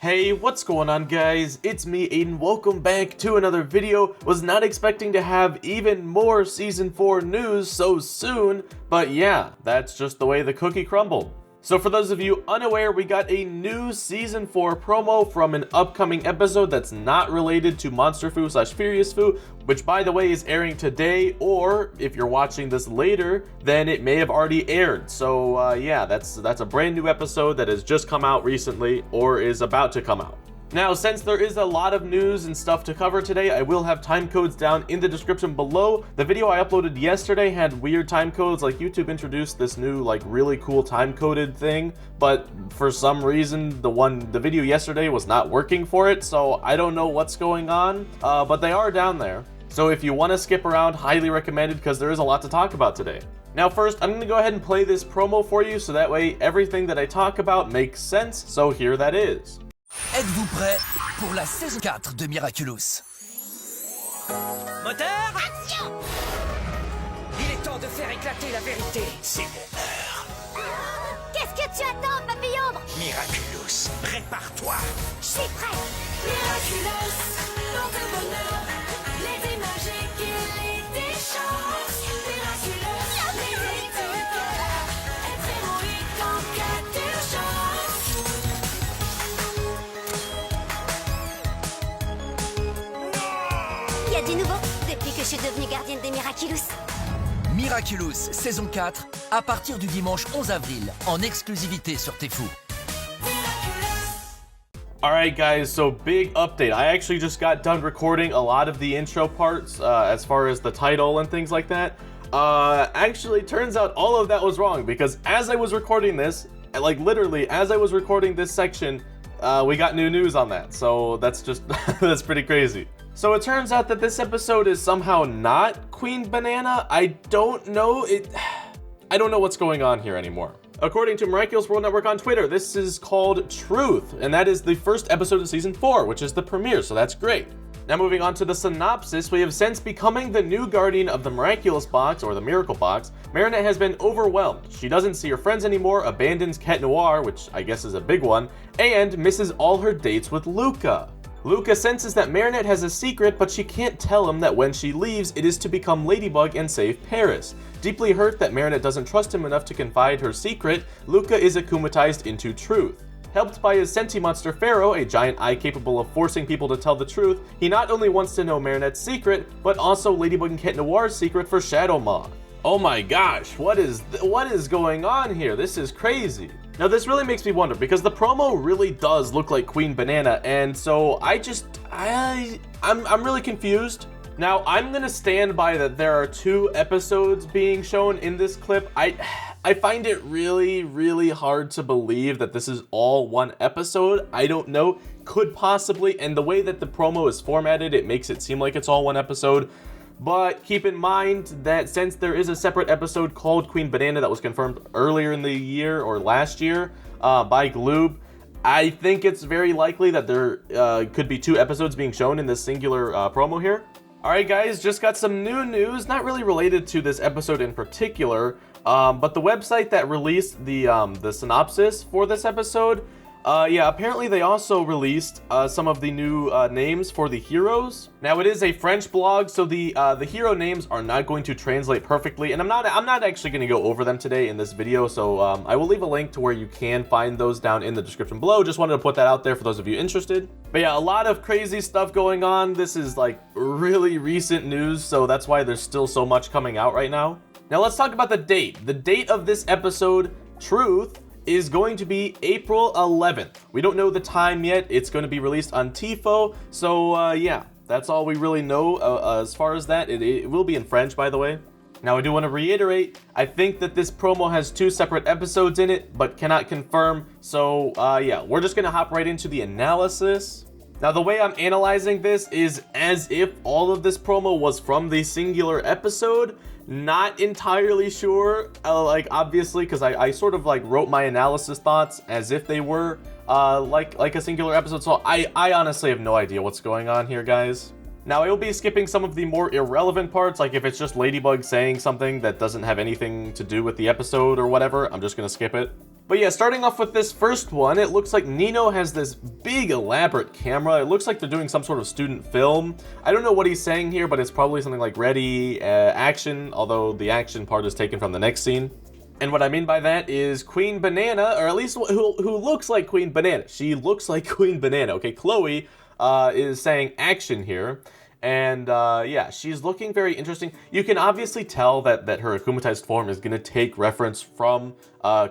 Hey, what's going on guys? It's me, Aiden. Welcome back to another video. Was not expecting to have even more Season 4 news so soon, but yeah, that's just the way the cookie crumbled. So for those of you unaware, we got a new Season 4 promo from an upcoming episode that's not related to Monster Fu / Furious Fu, which by the way is airing today, or if you're watching this later, then it may have already aired. So yeah, that's a brand new episode that has just come out recently, or is about to come out. Now, since there is a lot of news and stuff to cover today, I will have time codes down in the description below. The video I uploaded yesterday had weird time codes, like YouTube introduced this new, like, really cool time-coded thing, but for some reason, the video yesterday was not working for it, so I don't know what's going on, but they are down there. So if you want to skip around, highly recommended, because there is a lot to talk about today. Now first, I'm going to go ahead and play this promo for you, so that way everything that I talk about makes sense, so here that is. Êtes-vous prêts pour la saison 4 de Miraculous? Moteur! Action! Il est temps de faire éclater la vérité. C'est mon heure. Qu'est-ce que tu attends, papillon? Miraculous, prépare-toi. Je suis prêt. Miraculous, dans le bonheur, les magiques et les chances. Miraculous, les du cœur, être héroïque en cas d'urgence. Y a du nouveau depuis que je suis devenue gardienne des Miraculous. Miraculous, saison 4, à partir du dimanche 11 avril, en exclusivité sur Tfou. Alright guys, so big update. I actually just got done recording a lot of the intro parts as far as the title and things like that. Actually, turns out all of that was wrong, because as I was recording this, like literally as I was recording this section, we got new news on that. So that's just, that's pretty crazy. So it turns out that this episode is somehow not Queen Banana. I don't know what's going on here anymore. According to Miraculous World Network on Twitter, this is called Truth, and that is the first episode of Season 4, which is the premiere, so that's great. Now moving on to the synopsis, we have since becoming the new guardian of the Miraculous Box, or the Miracle Box, Marinette has been overwhelmed. She doesn't see her friends anymore, abandons Cat Noir, which I guess is a big one, and misses all her dates with Luka. Luka senses that Marinette has a secret, but she can't tell him that when she leaves, it is to become Ladybug and save Paris. Deeply hurt that Marinette doesn't trust him enough to confide her secret, Luka is akumatized into Truth. Helped by his senti monster Pharaoh, a giant eye capable of forcing people to tell the truth, he not only wants to know Marinette's secret, but also Ladybug and Cat Noir's secret for Shadow Moth. Oh my gosh, what is going on here? This is crazy. Now this really makes me wonder, because the promo really does look like Queen Banana, and so I'm really confused. Now I'm gonna stand by that there are 2 episodes being shown in this clip. I find it really hard to believe that this is all one episode. I don't know, could possibly, and the way that the promo is formatted, it makes it seem like it's all one episode. But keep in mind that since there is a separate episode called Queen Banana that was confirmed earlier in the year, or last year, by Gloob, I think it's very likely that there could be 2 episodes being shown in this singular promo here. Alright guys, just got some new news, not really related to this episode in particular, but the website that released the synopsis for this episode, yeah, apparently they also released some of the new names for the heroes. Now it is a French blog, so the hero names are not going to translate perfectly, and I'm not actually going to go over them today in this video, so I will leave a link to where you can find those down in the description below. Just wanted to put that out there for those of you interested. But yeah, a lot of crazy stuff going on. This is like really recent news, so that's why there's still so much coming out right now. Now let's talk about the date. The date of this episode, Truth, is going to be April 11th. We don't know the time yet. It's going to be released on TIFO. So yeah, that's all we really know as far as that. It will be in French, by the way. Now I do want to reiterate, I think that this promo has 2 separate episodes in it, but cannot confirm. So yeah, we're just going to hop right into the analysis. Now the way I'm analyzing this is as if all of this promo was from the singular episode. Not entirely sure, like obviously, because I sort of like wrote my analysis thoughts as if they were like a singular episode, so I honestly have no idea what's going on here, guys. Now I will be skipping some of the more irrelevant parts, like if it's just Ladybug saying something that doesn't have anything to do with the episode or whatever, I'm just gonna skip it. But yeah, starting off with this first one, it looks like Nino has this big elaborate camera. It looks like they're doing some sort of student film. I don't know what he's saying here, but it's probably something like ready, action, although the action part is taken from the next scene. And what I mean by that is Queen Banana, or at least who looks like Queen Banana. She looks like Queen Banana, okay? Chloe is saying action here. And yeah, she's looking very interesting. You can obviously tell that her akumatized form is going to take reference from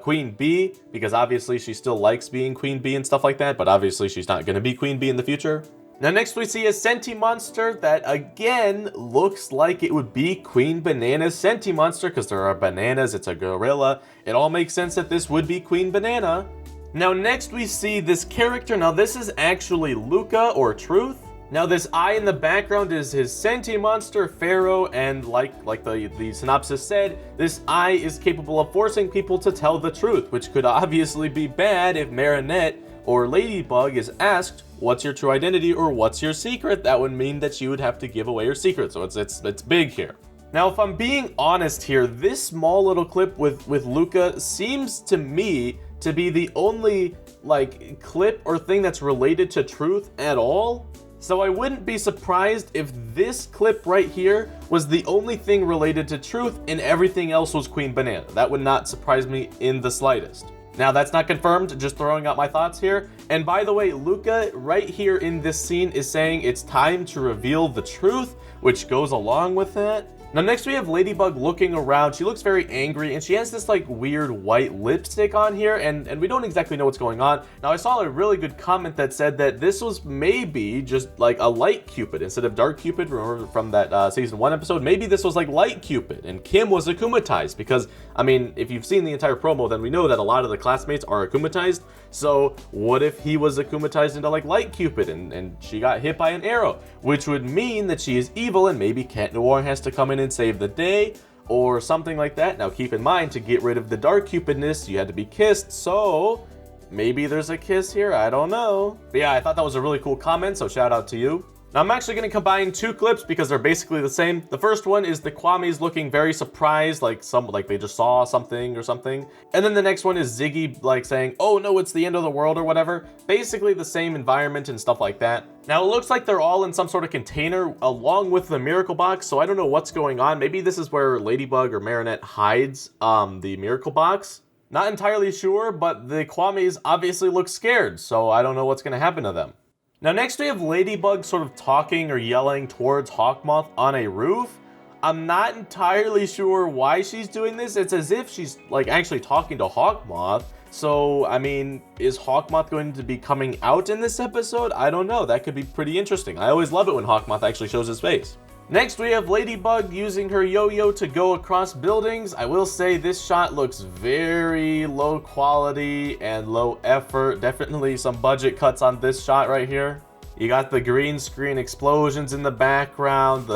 Queen Bee, because obviously she still likes being Queen Bee and stuff like that, but obviously she's not going to be Queen Bee in the future. Now next we see a Sentimonster that again looks like it would be Queen Banana's Sentimonster, because there are bananas, it's a gorilla. It all makes sense that this would be Queen Banana. Now next we see this character. Now this is actually Luka, or Truth. Now this eye in the background is his Sentimonster, Pharaoh, and like the synopsis said, this eye is capable of forcing people to tell the truth, which could obviously be bad if Marinette or Ladybug is asked, what's your true identity or what's your secret? That would mean that she would have to give away her secret, so it's big here. Now if I'm being honest here, this small little clip with Luka seems to me to be the only like clip or thing that's related to truth at all. So I wouldn't be surprised if this clip right here was the only thing related to truth and everything else was Queen Banana. That would not surprise me in the slightest. Now that's not confirmed, just throwing out my thoughts here. And by the way, Luka right here in this scene is saying it's time to reveal the truth, which goes along with that. Now next we have Ladybug looking around. She looks very angry and she has this like weird white lipstick on here, and we don't exactly know what's going on. Now I saw a really good comment that said that this was maybe just like a light Cupid instead of dark Cupid. Remember from that season 1 episode? Maybe this was like light Cupid and Kim was akumatized, because I mean, if you've seen the entire promo, then we know that a lot of the classmates are akumatized. So what if he was akumatized into like light Cupid and she got hit by an arrow, which would mean that she is evil and maybe Cat Noir has to come in and save the day or something like that. Now keep in mind, to get rid of the dark Cupidness, you had to be kissed, so maybe there's a kiss here, I don't know. But yeah, I thought that was a really cool comment, so shout out to you. Now I'm actually going to combine two clips because they're basically the same. The first one is the Kwame's looking very surprised, like they just saw something or something. And then the next one is Ziggy like saying, oh no, it's the end of the world or whatever. Basically the same environment and stuff like that. Now it looks like they're all in some sort of container along with the Miracle Box, so I don't know what's going on. Maybe this is where Ladybug or Marinette hides the Miracle Box. Not entirely sure, but the Kwame's obviously look scared, so I don't know what's going to happen to them. Now next we have Ladybug sort of talking or yelling towards Hawkmoth on a roof. I'm not entirely sure why she's doing this. It's as if she's like actually talking to Hawkmoth. So, I mean, is Hawkmoth going to be coming out in this episode? I don't know. That could be pretty interesting. I always love it when Hawkmoth actually shows his face. Next, we have Ladybug using her yo-yo to go across buildings. I will say this shot looks very low quality and low effort. Definitely some budget cuts on this shot right here. You got the green screen explosions in the background.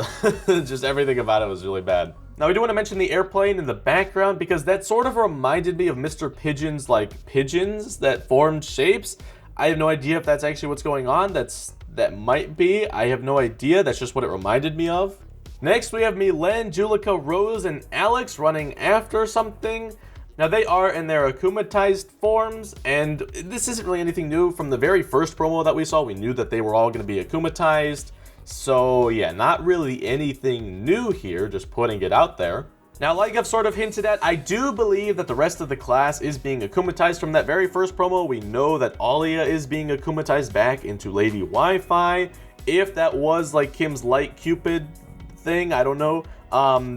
Just everything about it was really bad. Now, we do want to mention the airplane in the background because that sort of reminded me of Mr. Pigeon's like pigeons that formed shapes. I have no idea if that's actually what's going on. That might be. I have no idea. That's just what it reminded me of. Next, we have Milen, Julika, Rose, and Alex running after something. Now, they are in their akumatized forms, and this isn't really anything new. From the very first promo that we saw, we knew that they were all going to be akumatized. So, yeah, not really anything new here, just putting it out there. Now, like I've sort of hinted at, I do believe that the rest of the class is being akumatized. From that very first promo, we know that Alia is being akumatized back into Lady Wi-Fi. If that was like Kim's Light Cupid thing, I don't know,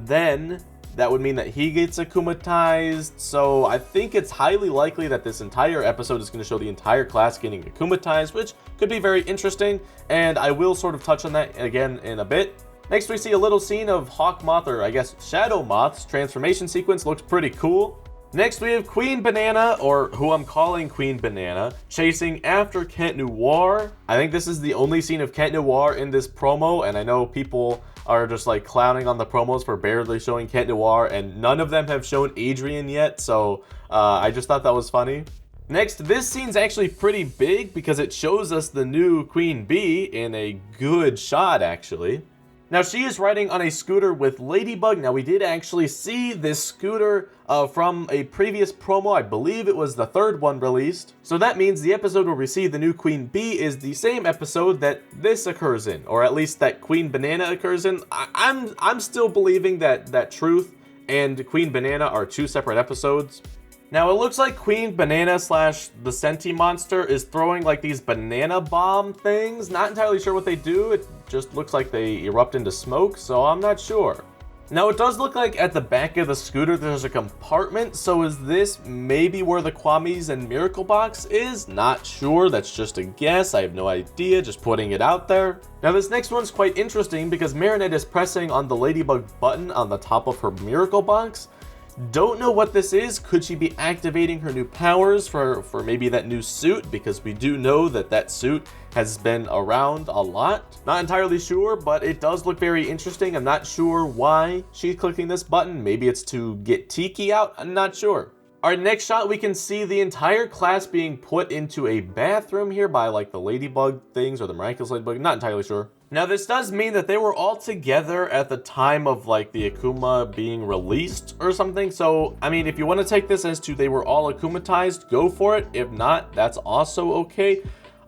then that would mean that he gets akumatized. So I think it's highly likely that this entire episode is going to show the entire class getting akumatized, which could be very interesting, and I will sort of touch on that again in a bit. Next, we see a little scene of Hawkmoth, or I guess Shadow Moth's transformation sequence. Looks pretty cool. Next, we have Queen Banana, or who I'm calling Queen Banana, chasing after Cat Noir. I think this is the only scene of Cat Noir in this promo, and I know people are just like clowning on the promos for barely showing Cat Noir, and none of them have shown Adrian yet, so I just thought that was funny. Next, this scene's actually pretty big because it shows us the new Queen Bee in a good shot, actually. Now, she is riding on a scooter with Ladybug. Now, we did actually see this scooter from a previous promo. I believe it was the third one released. So that means the episode where we see the new Queen Bee is the same episode that this occurs in, or at least that Queen Banana occurs in. I'm still believing that Truth and Queen Banana are two separate episodes. Now, it looks like Queen Banana / the Senti monster is throwing like these banana bomb things. Not entirely sure what they do. It just looks like they erupt into smoke, so I'm not sure. Now, it does look like at the back of the scooter there's a compartment, so is this maybe where the Kwamis and Miracle Box is? Not sure, that's just a guess, I have no idea, just putting it out there. Now, this next one's quite interesting because Marinette is pressing on the Ladybug button on the top of her Miracle Box. Don't know what this is. Could she be activating her new powers for maybe that new suit? Because we do know that suit has been around a lot. Not entirely sure, but it does look very interesting. I'm not sure why she's clicking this button. Maybe it's to get Tiki out. I'm not sure. Our next shot, we can see the entire class being put into a bathroom here by like the Ladybug things or the Miraculous Ladybug. Not entirely sure. Now, this does mean that they were all together at the time of like the Akuma being released or something. So, I mean, if you want to take this as to they were all Akumatized, go for it. If not, that's also okay.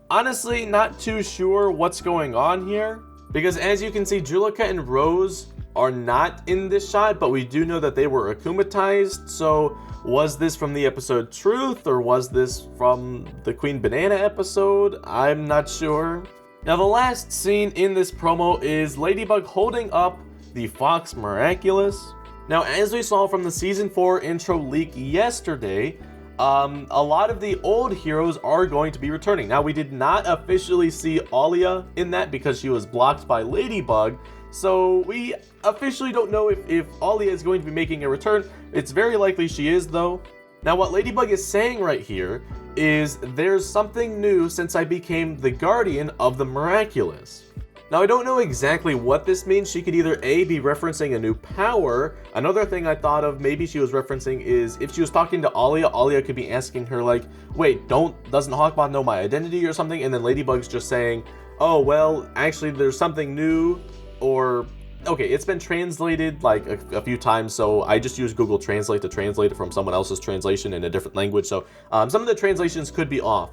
Honestly, not too sure what's going on here because as you can see, Julika and Rose are not in this shot, but we do know that they were Akumatized. So was this from the episode Truth or was this from the Queen Banana episode? I'm not sure. Now, the last scene in this promo is Ladybug holding up the Fox Miraculous. Now, as we saw from the Season 4 intro leak yesterday, a lot of the old heroes are going to be returning. Now, we did not officially see Alia in that because she was blocked by Ladybug, so we officially don't know if Alia is going to be making a return. It's very likely she is, though. Now, what Ladybug is saying right here is there's something new since I became the guardian of the Miraculous. Now, I don't know exactly what this means. She could either A, be referencing a new power. Another thing I thought of maybe she was referencing is if she was talking to Alia could be asking her like, wait, doesn't Hawkmoth know my identity or something? And then Ladybug's just saying, oh, well, actually there's something new, or okay, it's been translated like a few times, so I just use Google Translate to translate it from someone else's translation in a different language, so some of the translations could be off.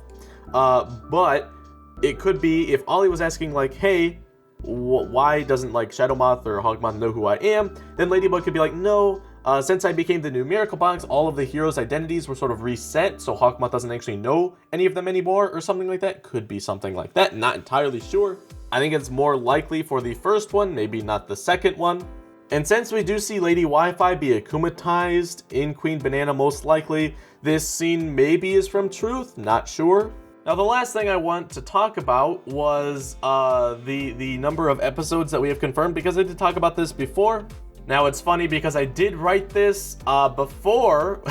But it could be if Ollie was asking like, hey, why doesn't like Shadowmoth or Hogmoth know who I am, then Ladybug could be like, no, since I became the new Miracle Box, all of the heroes' identities were sort of reset, so Hawkmoth doesn't actually know any of them anymore, or something like that. Could be something like that, not entirely sure. I think it's more likely for the first one, maybe not the second one. And since we do see Lady Wi-Fi be Akumatized in Queen Banana most likely, this scene maybe is from Truth, not sure. Now, the last thing I want to talk about was the number of episodes that we have confirmed, because I did talk about this before. Now, it's funny because I did write this before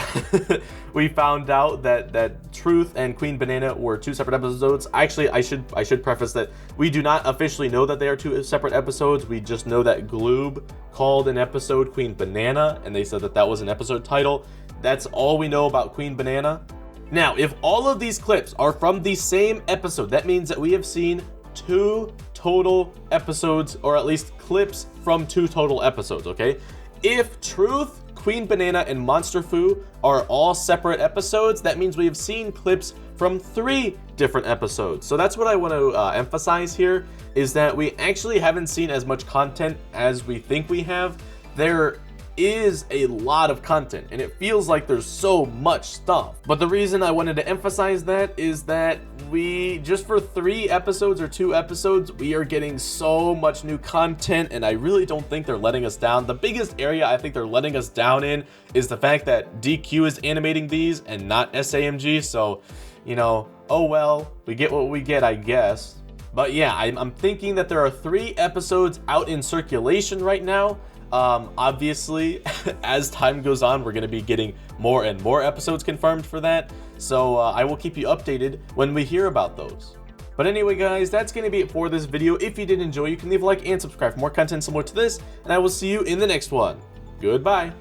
we found out that Truth and Queen Banana were two separate episodes. Actually, I should preface that we do not officially know that they are two separate episodes. We just know that Gloob called an episode Queen Banana, and they said that that was an episode title. That's all we know about Queen Banana. Now, if all of these clips are from the same episode, that means that we have seen two total episodes, or at least clips from two total episodes, okay? If Truth, Queen Banana, and Monster Fu are all separate episodes, that means we have seen clips from 3 different episodes. So that's what I want to emphasize here, is that we actually haven't seen as much content as we think we have. There is a lot of content, and it feels like there's so much stuff. But the reason I wanted to emphasize that is that we, just for 3 episodes or 2 episodes, we are getting so much new content, and I really don't think they're letting us down. The biggest area I think they're letting us down in is the fact that DQ is animating these and not SAMG, so, you know, oh well, we get what we get, I guess. But yeah, I'm thinking that there are 3 episodes out in circulation right now. Obviously, as time goes on, we're going to be getting more and more episodes confirmed for that, so I will keep you updated when we hear about those. But anyway, guys, that's going to be it for this video. If you did enjoy, you can leave a like and subscribe for more content similar to this, and I will see you in the next one. Goodbye.